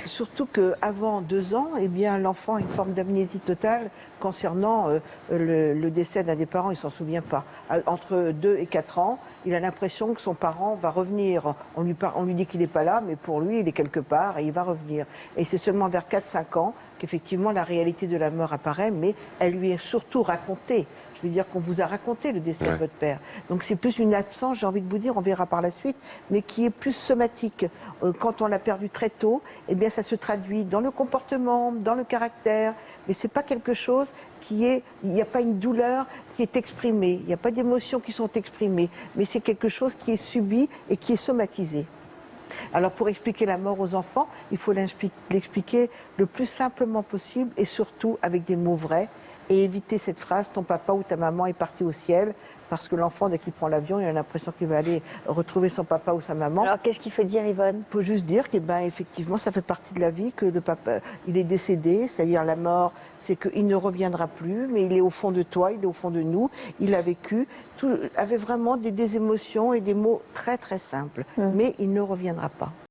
Surtout qu'avant 2 ans, eh bien, l'enfant a une forme d'amnésie totale concernant le décès d'un des parents, il ne s'en souvient pas. Entre 2 et 4 ans, il a l'impression que son parent va revenir. On lui dit qu'il n'est pas là, mais pour lui, il est quelque part et il va revenir. Et c'est seulement vers 4-5 ans qu'effectivement la réalité de la mort apparaît, mais elle lui est surtout racontée. Je veux dire qu'on vous a raconté le décès de votre père. Donc c'est plus une absence, j'ai envie de vous dire, on verra par la suite, mais qui est plus somatique. Quand on l'a perdu très tôt, eh bien ça se traduit dans le comportement, dans le caractère, mais c'est pas quelque chose qui est, il n'y a pas une douleur qui est exprimée, il n'y a pas d'émotions qui sont exprimées, mais c'est quelque chose qui est subi et qui est somatisé. Alors pour expliquer la mort aux enfants, il faut l'expliquer le plus simplement possible et surtout avec des mots vrais et éviter cette phrase « ton papa ou ta maman est parti au ciel » parce que l'enfant, dès qu'il prend l'avion, il a l'impression qu'il va aller retrouver son papa ou sa maman. Alors qu'est-ce qu'il faut dire, Yvonne? Il faut juste dire qu'effectivement, ça fait partie de la vie, que le papa, il est décédé, c'est-à-dire la mort, c'est qu'il ne reviendra plus, mais il est au fond de toi, il est au fond de nous, il a vécu, tout, avait vraiment des émotions et des mots très très simples, mais il ne reviendra pas.